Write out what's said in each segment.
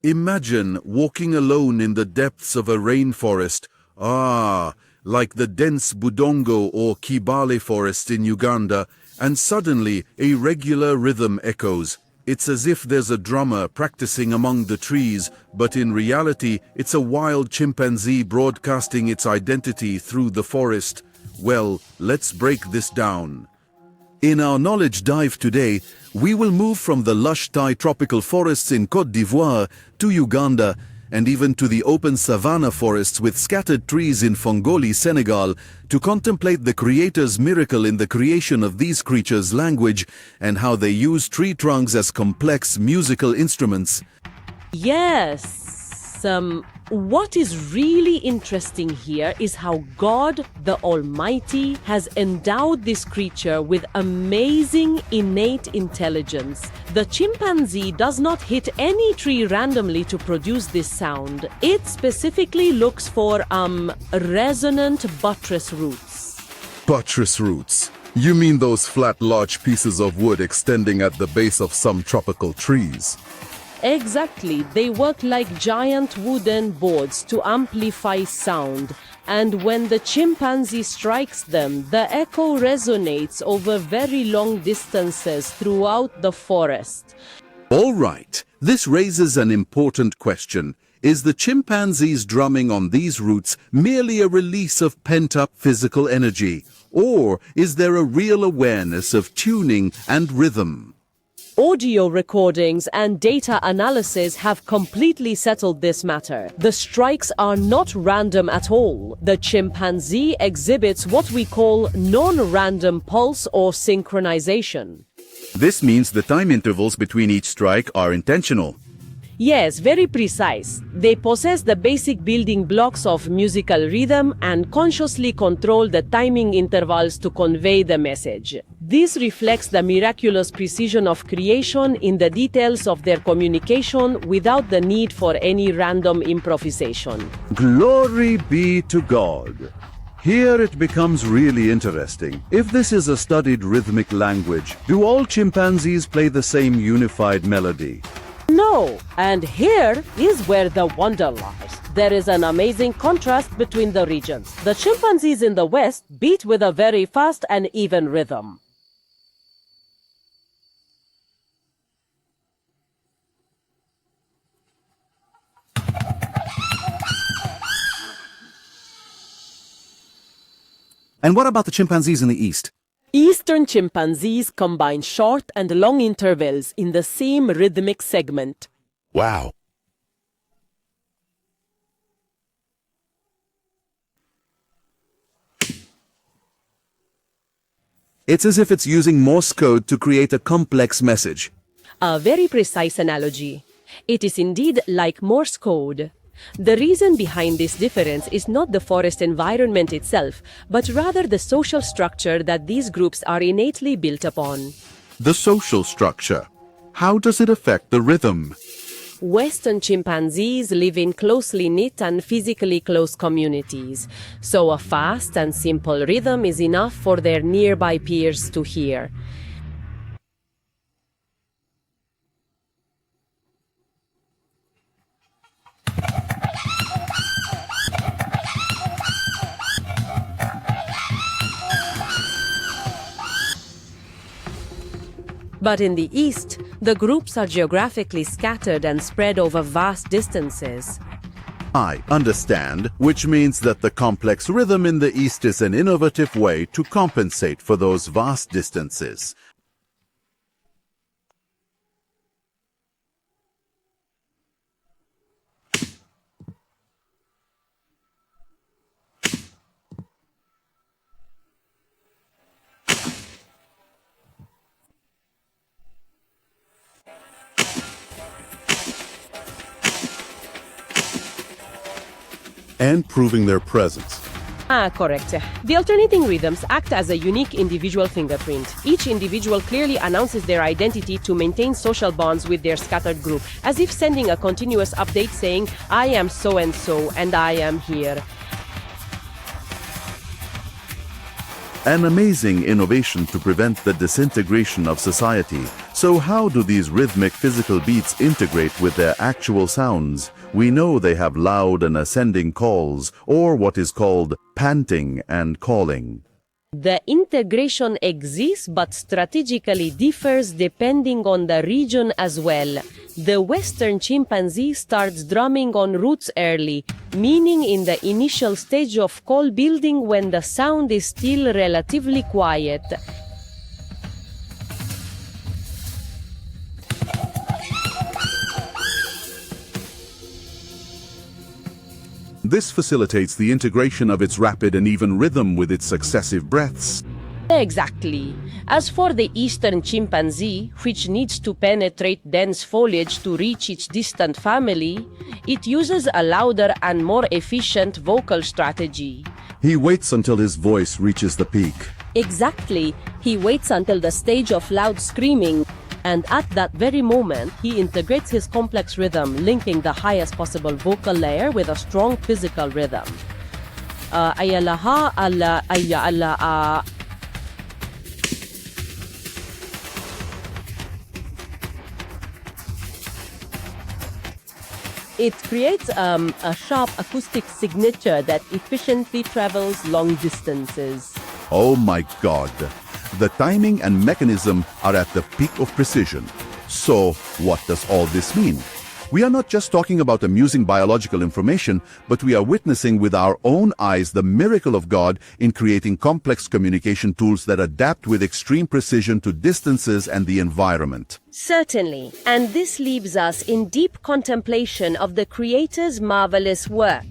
Imagine walking alone in the depths of a rainforest, like the dense Budongo or Kibale forest in Uganda, and suddenly a regular rhythm echoes. It's as if there's a drummer practicing among the trees, but in reality, it's a wild chimpanzee broadcasting its identity through the forest. Well, let's break this down. In our knowledge dive today, we will move from the lush Thai tropical forests in Côte d'Ivoire to Uganda, and even to the open savanna forests with scattered trees in Fongoli, Senegal, to contemplate the Creator's miracle in the creation of these creatures' language and how they use tree trunks as complex musical instruments. Yes. What is really interesting here is how God, the Almighty, has endowed this creature with amazing innate intelligence. The chimpanzee does not hit any tree randomly to produce this sound. It specifically looks for resonant buttress roots. Buttress roots? You mean those flat, large pieces of wood extending at the base of some tropical trees? Exactly, they work like giant wooden boards to amplify sound, and when the chimpanzee strikes them, the echo resonates over very long distances throughout the forest. All right, this raises an important question. Is the chimpanzee's drumming on these roots merely a release of pent-up physical energy, or is there a real awareness of tuning and rhythm? Audio recordings and data analysis have completely settled this matter. The strikes are not random at all. The chimpanzee exhibits what we call non-random pulse or synchronization. This means the time intervals between each strike are intentional. Yes, very precise. They possess the basic building blocks of musical rhythm and consciously control the timing intervals to convey the message. This reflects the miraculous precision of creation in the details of their communication without the need for any random improvisation. Glory be to God. Here it becomes really interesting. If this is a studied rhythmic language, do all chimpanzees play the same unified melody? No, and here is where the wonder lies. There is an amazing contrast between the regions. The chimpanzees in the west beat with a very fast and even rhythm. And what about the chimpanzees in the east? Eastern chimpanzees combine short and long intervals in the same rhythmic segment. Wow. It's as if it's using Morse code to create a complex message. A very precise analogy. It is indeed like Morse code. The reason behind this difference is not the forest environment itself, but rather the social structure that these groups are innately built upon. The social structure. How does it affect the rhythm? Western chimpanzees live in closely knit and physically close communities, so a fast and simple rhythm is enough for their nearby peers to hear. But in the East, the groups are geographically scattered and spread over vast distances. I understand, which means that the complex rhythm in the East is an innovative way to compensate for those vast distances. And proving their presence. Correct. The alternating rhythms act as a unique individual fingerprint. Each individual clearly announces their identity to maintain social bonds with their scattered group, as if sending a continuous update saying, I am so-and-so and I am here. An amazing innovation to prevent the disintegration of society. So how do these rhythmic physical beats integrate with their actual sounds? We know they have loud and ascending calls, or what is called panting and calling. The integration exists but strategically differs depending on the region as well. The western chimpanzee starts drumming on roots early, meaning in the initial stage of call building when the sound is still relatively quiet. This facilitates the integration of its rapid and even rhythm with its successive breaths. Exactly. As for the eastern chimpanzee, which needs to penetrate dense foliage to reach its distant family, it uses a louder and more efficient vocal strategy. He waits until his voice reaches the peak. Exactly. He waits until the stage of loud screaming. And at that very moment, he integrates his complex rhythm, linking the highest possible vocal layer with a strong physical rhythm. It creates a sharp acoustic signature that efficiently travels long distances. Oh my God! The timing and mechanism are at the peak of precision. So, what does all this mean? We are not just talking about amusing biological information, but we are witnessing with our own eyes the miracle of God in creating complex communication tools that adapt with extreme precision to distances and the environment. Certainly, and this leaves us in deep contemplation of the Creator's marvelous work.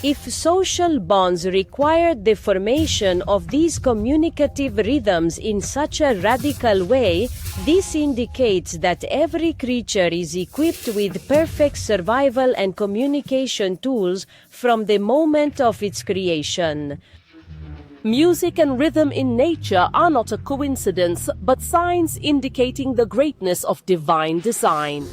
If social bonds required the formation of these communicative rhythms in such a radical way, this indicates that every creature is equipped with perfect survival and communication tools from the moment of its creation. Music and rhythm in nature are not a coincidence, but signs indicating the greatness of divine design.